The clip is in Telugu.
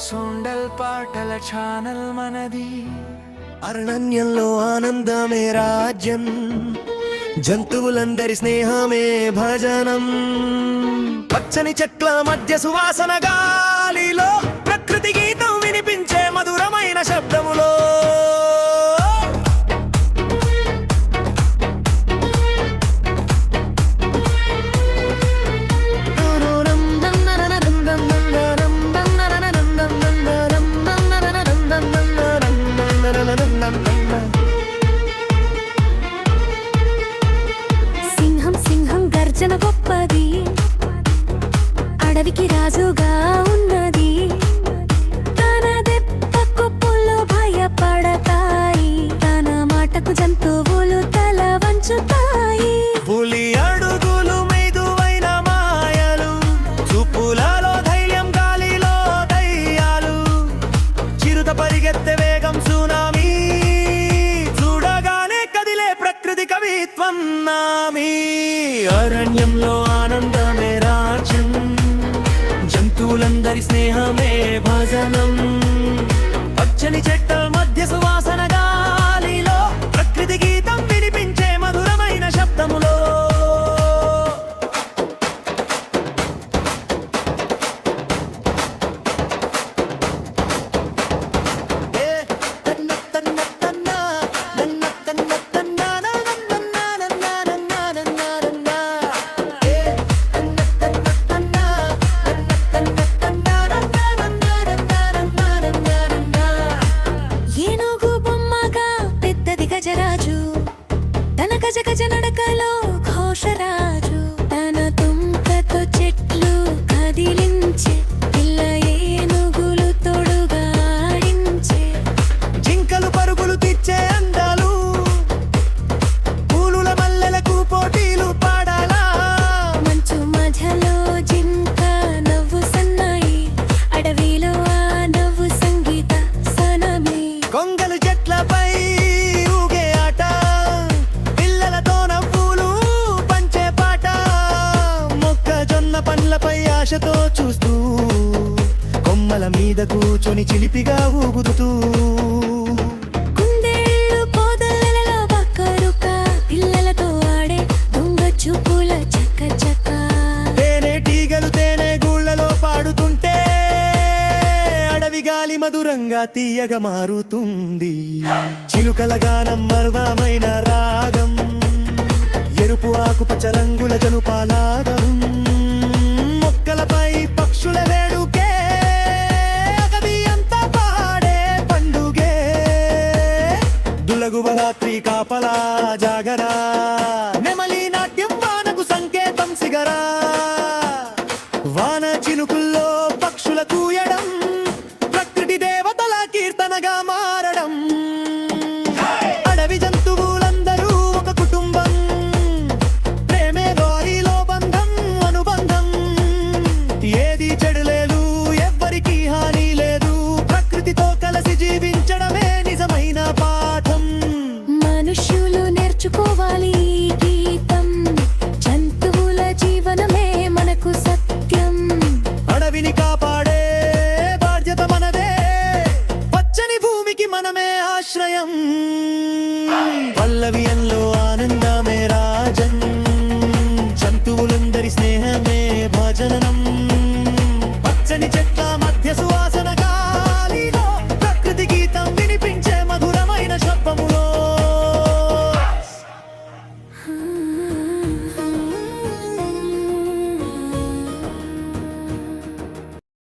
సోండల్ పాటల ఛానల్ మనది. అరణ్యంలో ఆనందమే రాజ్యం, జంతువులందరి స్నేహమే భజనం. పచ్చని చెట్ల మధ్య సువాసన గాలిలో ప్రకృతి గీతం వినిపించే మధురమైన శబ్దములో. సింహం సింహం గర్జన గొప్పది, అడవికి రాజుగా ఉన్నది. తన దెబ్బకు పులు భయపడతాయి, తన మాటకు జంతువులు తల వంచుతాయి. పులి అడుగులు మెదువైన మాయలు, చూపులలో ధైర్యం గాలిలో దయ్యాలు. చిరుత పరిగెత్తే వేగం సునామీ, చూడగానే కదిలే ప్రకృతి కవిత్వం నామీ. అరణ్యంలో ఆనందమే రాజ్యం, జంతువులందరి స్నేహమే భజనం. పచ్చని చెట్ల మధ్య సువాసన గాలిలో ప్రకృతి గీతం వినిపించే మధురమైన శబ్దములో. ఏనుగు బొమ్మగా పెద్దది గజరాజు, తన గజ గజ నడకలో ఘోషరాజు. తన తుంకతో చెట్లు కదిలించే, పిల్ల ఏనుగులు తోడుగా ఆడించే. జింకలు పరుగులు తెచ్చే అందాలు, పూలుల మల్లెలకు పోటీలు పాడాలా. మంచు మధ్యలో జింక నవ్వు సన్నాయి, అడవిలో ఆ నవ్వు సంగీత సనమే. కొంగలు చెట్లపై ఊగే ఆట, పిల్లలతో నవ్వులు పంచే పాట. మొక్కజొన్న పండ్లపై ఆశతో చూస్తూ, కొమ్మల మీద కూర్చొని చిలిపిగా ఊగుతూ. కుందేళ్ళు పొదలలో బక్కరుక, పిల్లలతో ఆడే దొంగ చూపుల చక్క చక్క. తేనెటీగలు తేనె గూళ్ళలో పాడుతుంటే, అడవి గాలి మధురంగా తీయగా మారుతుంది. చిలుకల గానం మర్వమైన రాగం, ఎరుపు ఆకుపచ్చ రంగుల జనుపాలాగం. మొక్కలపై పక్షుల వేడుకే, అగది అంతా పాడే పండుగే. దులగువ రాత్రి కాపలా జాగరా, నెమలి నాట్యం వానకు సంకేతం సిగరా. వాన చినుకుల్లో పక్షుల కూయడం, ప్రకృతి దేవతల కీర్తనగా మారడం. అడవి జంతువులందరూ ఒక కుటుంబం, ప్రేమే వారిలో బంధం అనుబంధం. ఏది చెడు లేదు, ఎవ్వరికీ హాని లేదు, ప్రకృతితో కలిసి జీవించడమే నిజమైన పాఠం. మనుష్యులు నేర్చుకోవాలి ఈ గీతం, జంతువుల జీవనమే మనకు సత్యం. అడవిని కాపాడే బాధ్యత మనదే, పచ్చని భూమికి మనమే ఆశ్రయం. పల్లవియంలో